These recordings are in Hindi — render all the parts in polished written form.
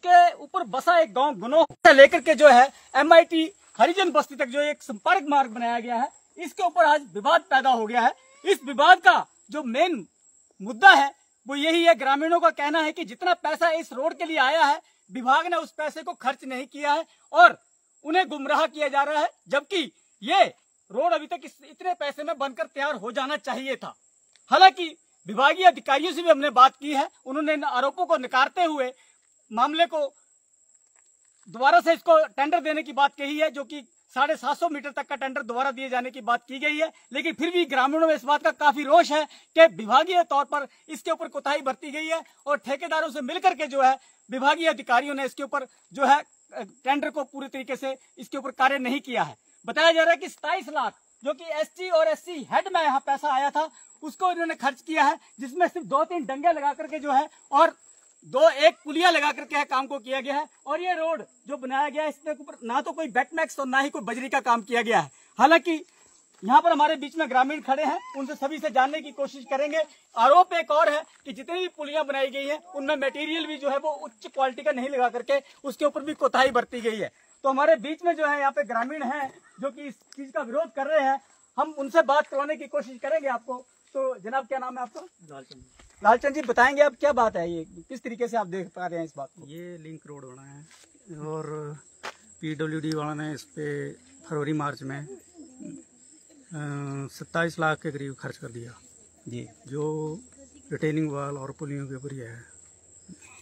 उसके ऊपर बसा एक गांव गुनोह से लेकर के जो है MIT हरिजन बस्ती तक जो एक संपर्क मार्ग बनाया गया है, इसके ऊपर आज विवाद पैदा हो गया है। इस विवाद का जो मेन मुद्दा है वो यही है, ग्रामीणों का कहना है कि जितना पैसा इस रोड के लिए आया है विभाग ने उस पैसे को खर्च नहीं किया है और उन्हें गुमराह किया जा रहा है, जबकि ये रोड अभी तक इतने पैसे में बनकर तैयार हो जाना चाहिए था। हालांकि विभागीय अधिकारियों से भी हमने बात की है, उन्होंने इन आरोपों को नकारते हुए मामले को दोबारा से इसको टेंडर देने की बात कही है, जो कि 750 मीटर तक का टेंडर दोबारा दिए जाने की बात की गई है। लेकिन फिर भी ग्रामीणों में इस बात का काफी रोष है कि विभागीय तौर पर इसके ऊपर कोताही बरती गई है और ठेकेदारों से मिलकर के जो है विभागीय अधिकारियों ने इसके ऊपर जो है टेंडर को पूरी तरीके से इसके ऊपर कार्य नहीं किया है। बताया जा रहा है कि 27 लाख जो कि ST और SC हेड में यहाँ पैसा आया था उसको इन्होंने खर्च किया है, जिसमें सिर्फ 2-3 डंगे लगा करके जो है और एक पुलिया लगा करके काम को किया गया है। और ये रोड जो बनाया गया है इसके ऊपर ना तो कोई बेटमैक्स और ना ही कोई बजरी का काम किया गया है। हालांकि यहाँ पर हमारे बीच में ग्रामीण खड़े हैं, उनसे सभी से जानने की कोशिश करेंगे। आरोप एक और है कि जितनी भी पुलियां बनाई गई है उनमें मटेरियल भी जो है वो उच्च क्वालिटी का नहीं लगा करके उसके ऊपर भी कोताही बरती गई है। तो हमारे बीच में जो है यहाँ पे ग्रामीण हैं जो कि इस चीज का विरोध कर रहे हैं, हम उनसे बात करवाने की कोशिश करेंगे आपको। तो जनाब क्या नाम है आपका? लालचंद जी, बताएंगे आप क्या बात है, ये किस तरीके से आप देख पा रहे हैं इस बात को? ये लिंक रोड बना है और PWD वाला ने इस पे फरवरी मार्च में 27 लाख के करीब खर्च कर दिया जी, जो रिटेनिंग वाल और पुलियों के ऊपर ही है,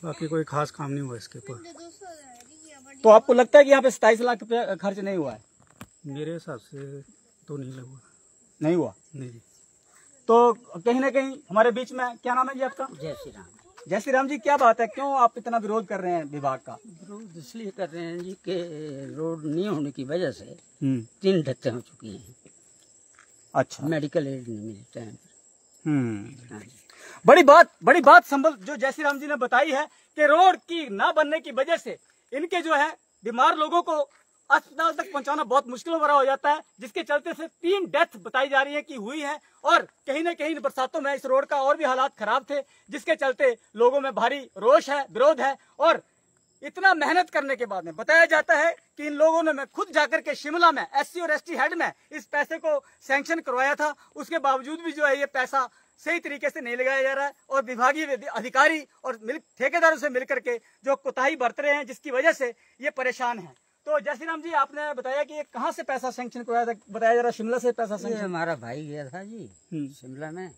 बाकी कोई खास काम नहीं हुआ इसके ऊपर। तो आपको लगता है कि यहाँ पे 27 लाख रुपया खर्च नहीं हुआ है? मेरे हिसाब से तो नहीं लगा, नहीं हुआ। नहीं जी। तो कहीं ना कहीं हमारे बीच में, क्या नाम है जी आपका? जय श्री राम। जय श्री राम जी, क्या बात है, क्यों आप इतना विरोध कर रहे हैं विभाग का? विरोध इसलिए कर रहे हैं जी कि रोड नहीं होने की वजह से 3 धक्के हो चुकी हैं। अच्छा, मेडिकल एड नहीं मिली टाइम पर। हाँ जी। बड़ी बात संभल जो जय श्री राम जी ने बताई है कि रोड की ना बनने की वजह से इनके जो है बीमार लोगों को अस्पताल तक पहुंचाना बहुत मुश्किल भरा हो जाता है, जिसके चलते से 3 डेथ बताई जा रही है कि हुई है। और कहीं न कहीं बरसातों में इस रोड का और भी हालात खराब थे, जिसके चलते लोगों में भारी रोष है, विरोध है। और इतना मेहनत करने के बाद में बताया जाता है कि इन लोगों ने मैं खुद जाकर के शिमला में SC और ST हेड में इस पैसे को सैंक्शन करवाया था, उसके बावजूद भी जो है ये पैसा सही तरीके से नहीं लगाया जा रहा है और विभागीय अधिकारी और ठेकेदारों से मिलकर के जो कोताही बरत रहे हैं, जिसकी वजह से ये परेशान है। तो जय श्री राम जी, आपने बताया कि ये कहाँ से पैसा सैंक्शन करवाया था? बताया जा रहा शिमला से पैसा सैंक्शन। हमारा भाई गया था जी शिमला में,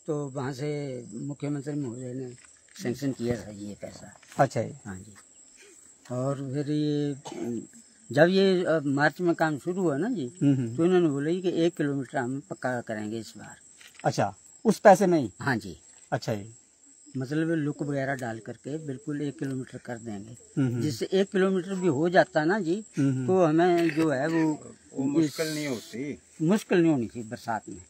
तो वहाँ से मुख्यमंत्री महोदय ने सैंक्शन किया था ये पैसा। अच्छा जी। हाँ जी। और फिर ये जब ये मार्च में काम शुरू हुआ ना जी, तो इन्होंने बोला कि 1 किलोमीटर हम पक्का करेंगे इस बार। अच्छा, उस पैसे में ही? हाँ जी। अच्छा जी, मतलब लुक वगैरह डाल करके बिल्कुल 1 किलोमीटर कर देंगे, जिससे 1 किलोमीटर भी हो जाता ना जी, तो हमें जो है वो मुश्किल नहीं होनी चाहिए बरसात में।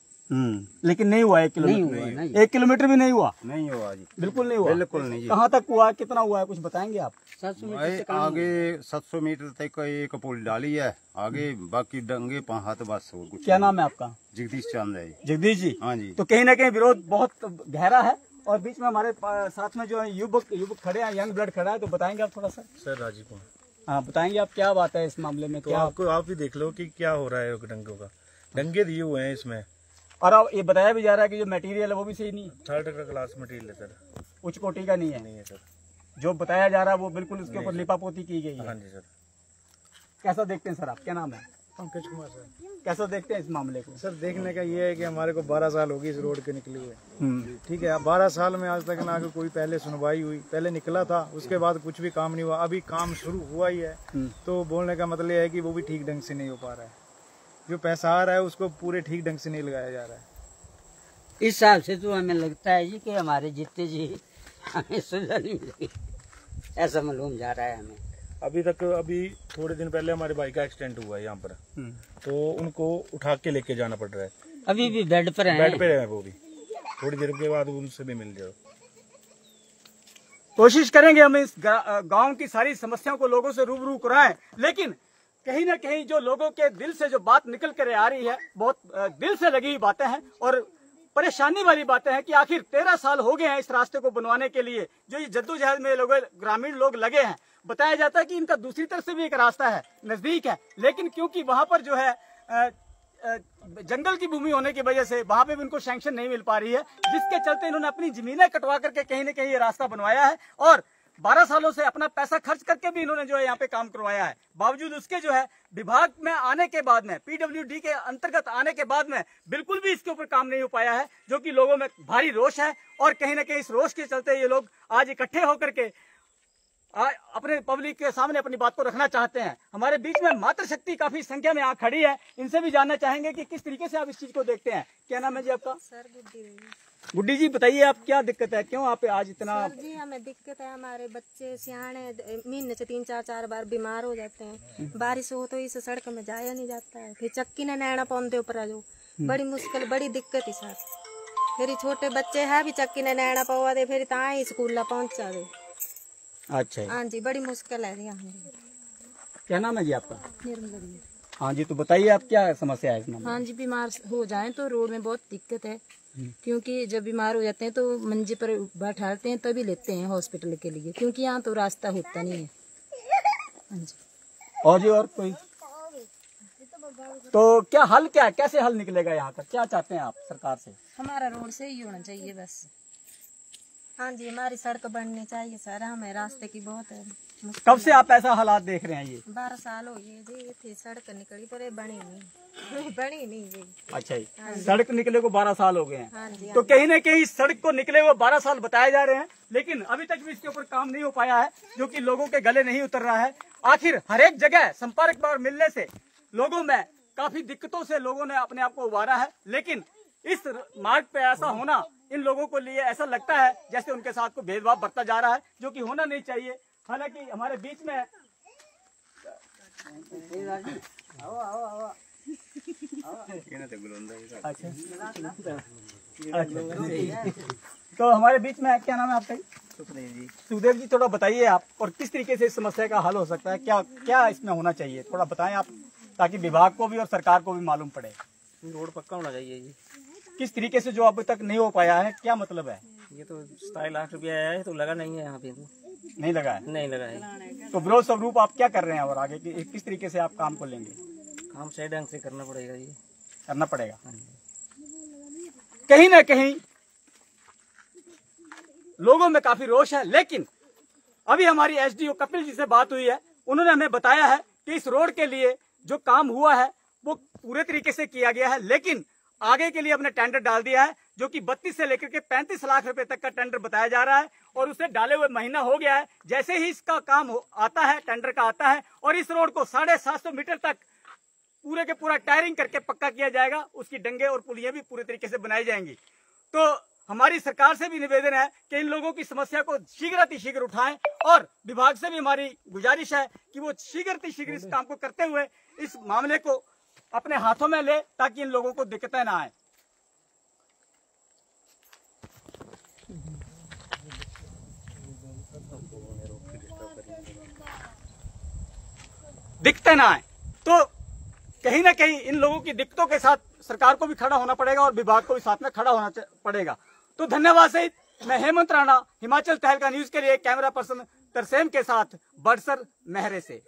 लेकिन नहीं हुआ 1 किलोमीटर। नहीं हुआ ना जी। 1 किलोमीटर भी नहीं हुआ? नहीं हुआ जी, बिल्कुल नहीं हुआ। बिल्कुल नहीं जी। कहाँ तक हुआ, कितना हुआ है, कुछ बताएंगे आप? 700 मीटर से कम आगे 700 मीटर तक एक पुल डाली है, आगे बाकी डंगे 5 हाथ बस और कुछ। क्या नाम है आपका? जगदीश चंद है। जगदीश जी। हाँ जी। तो कहीं ना कहीं विरोध बहुत गहरा है और बीच में हमारे साथ में जो है युवक खड़े हैं, यंग ब्लड खड़ा है, तो बताएंगे आप थोड़ा सा? सर राजीव कुमार। हाँ, बताएंगे आप क्या बात है इस मामले में? तो क्या आपको आप भी देख लो कि क्या हो रहा है डंगों का, डंगे दिए हुए हैं इसमें। और अब ये बताया भी जा रहा है कि जो मटेरियल है वो भी सही नहीं है, 3rd का क्लास मटेरियल है सर, उच्च कोटि का नहीं है। नहीं है सर, जो बताया जा रहा है वो बिल्कुल उसके ऊपर लिपापोती की गई है। हाँ जी सर। कैसा देखते हैं सर आप? क्या नाम है? पंकज कुमार सर। कैसा देखते हैं इस मामले को? सर देखने का ये है कि हमारे को 12 साल होगी इस रोड के निकले हुए, ठीक है। 12 साल में आज तक ना कोई पहले सुनवाई हुई, पहले निकला था उसके बाद कुछ भी काम नहीं हुआ, अभी काम शुरू हुआ ही है। तो बोलने का मतलब है कि वो भी ठीक ढंग से नहीं हो पा रहा है, जो पैसा आ रहा है उसको पूरे ठीक ढंग से नहीं लगाया जा रहा है। इस हिसाब से तो हमें लगता है जी कि हमारे जीते जी हमें सुविधा नहीं मिलेगी, ऐसा मालूम जा रहा है हमें। अभी थोड़े दिन पहले हमारे भाई का एक्सीडेंट हुआ है यहाँ पर, तो उनको उठा के लेके जाना पड़ रहा है। अभी भी बेड पर हैं। बेड पे है वो भी, थोड़ी देर के बाद उनसे भी मिल जाओ। कोशिश करेंगे हम इस गांव की सारी समस्याओं को लोगों से रूबरू कराएं, लेकिन कहीं ना कहीं जो लोगों के दिल से जो बात निकल कर आ रही है, बहुत दिल से लगी हुई बातें हैं और परेशानी वाली बातें हैं कि आखिर 13 साल हो गए हैं इस रास्ते को बनवाने के लिए, जो ये जद्दोजहद में लोग ग्रामीण लोग लगे हैं। बताया जाता है कि इनका दूसरी तरफ से भी एक रास्ता है, नजदीक है, लेकिन क्योंकि वहां पर जो है जंगल की भूमि होने की वजह से वहां पे भी उनको सैंक्शन नहीं मिल पा रही है, जिसके चलते इन्होंने अपनी जमीनें कटवा करके कहीं न कहीं ये रास्ता बनवाया है और 12 सालों से अपना पैसा खर्च करके भी इन्होंने जो है यहाँ पे काम करवाया है। बावजूद उसके जो है विभाग में आने के बाद में, PWD के अंतर्गत आने के बाद में बिल्कुल भी इसके ऊपर काम नहीं हो पाया है, जो कि लोगों में भारी रोष है और कहीं ना कहीं इस रोष के चलते ये लोग आज इकट्ठे होकर के अपने पब्लिक के सामने अपनी बात को रखना चाहते हैं। हमारे बीच में मातृशक्ति काफी संख्या में यहाँ खड़ी है, इनसे भी जानना चाहेंगे कि किस तरीके से आप इस चीज को देखते हैं। क्या नाम है जी आपका? सर गुड्डी जी, बताइए आप क्या दिक्कत है, क्यों आप आज इतना? सर जी हमें दिक्कत है, हमारे बच्चे सियाने महीने से 3-4 बार बीमार हो जाते हैं। बारिश हो तो इस सड़क में जाया नहीं जाता है, फिर चक्की ने नैना पौधे ऊपर जो बड़ी मुश्किल बड़ी दिक्कत है सर। फिर छोटे बच्चे है भी चक्की ने नैना पवा दे, फिर ताई स्कूल पहुंचा दे। अच्छा, हाँ जी बड़ी मुश्किल है यहाँ। क्या नाम है जी आपका? निर्मला जी। हाँ जी, तो बताइए आप क्या समस्या है इसमें? हाँ जी, बीमार हो जाएं तो रोड में बहुत दिक्कत है, क्योंकि जब बीमार हो जाते हैं तो मंजे पर बैठाते हैं तभी लेते हैं हॉस्पिटल के लिए, क्योंकि यहाँ तो रास्ता होता नहीं है। हाँ जी। और जी और कोई? तो क्या हल, क्या कैसे हल निकलेगा यहाँ का? क्या चाहते हैं आप सरकार से? हमारा रोड से ही होना चाहिए बस। हाँ जी, हमारी सड़क बननी चाहिए सर, हमें रास्ते की बहुत है। कब से आप ऐसा हालात देख रहे हैं? ये 12 साल हो गए जी, थी सड़क निकली पर बनी नहीं बनी नहीं जी। अच्छा जी, सड़क निकले को 12 साल हो गए हैं। हाँ जी। तो कहीं न कहीं सड़क को निकले हुए 12 साल बताए जा रहे हैं, लेकिन अभी तक भी इसके ऊपर काम नहीं हो पाया है, जो कि लोगों के गले नहीं उतर रहा है। आखिर हर एक जगह संपर्क मार्ग मिलने से लोगों में काफी दिक्कतों से लोगों ने अपने आप को उबारा है, लेकिन इस मार्ग पे ऐसा होना इन लोगों को लिए ऐसा लगता है जैसे उनके साथ को भेदभाव बढ़ता जा रहा है, जो कि होना नहीं चाहिए। हालांकि हमारे बीच में तो हमारे बीच में क्या नाम है आपका? सुखदेव जी। सुखदेव जी, थोड़ा बताइए आप, और किस तरीके से इस समस्या का हल हो सकता है? क्या क्या इसमें होना चाहिए, थोड़ा बताएं आप, ताकि विभाग को भी और सरकार को भी मालूम पड़े। रोड पक्का होना चाहिए जी। किस तरीके से जो अभी तक नहीं हो पाया है, क्या मतलब है? ये तो 27 लाख रुपया आया है, तो लगा नहीं है यहाँ पे, तो नहीं लगा है। नहीं लगा है। तो विरोध स्वरूप आप क्या कर रहे हैं और आगे किस तरीके से आप काम को लेंगे? काम सही ढंग से करना पड़ेगा जी, करना पड़ेगा। कहीं ना कहीं लोगों में काफी रोष है, लेकिन अभी हमारी एसडीओ कपिल जी से बात हुई है, उन्होंने हमें बताया है कि इस रोड के लिए जो काम हुआ है वो पूरे तरीके से किया गया है, लेकिन आगे के लिए अपने टेंडर डाल दिया है, जो कि 32 से लेकर के 35 लाख रुपए तक का टेंडर बताया जा रहा है, और उसे डाले हुए महीना हो गया है। जैसे ही इसका काम आता है, टेंडर का आता है, और इस रोड को 750 मीटर तक पूरे के पूरा टायरिंग करके पक्का किया जाएगा, उसकी डंगे और पुलियां भी पूरे तरीके से बनाई जाएंगी। तो हमारी सरकार से भी निवेदन है कि इन लोगों की समस्या को शीघ्र उठाएं, और विभाग से भी हमारी गुजारिश है कि वो शीघ्र इस काम को करते हुए इस मामले को अपने हाथों में ले, ताकि इन लोगों को दिक्कतें ना आए। दिक्कतें ना आए तो कहीं ना कहीं इन लोगों की दिक्कतों के साथ सरकार को भी खड़ा होना पड़ेगा और विभाग को भी साथ में खड़ा होना पड़ेगा। तो धन्यवाद सहित मैं हेमंत राणा, हिमाचल तहलका न्यूज के लिए कैमरा पर्सन तरसेम के साथ बड़सर महरे से।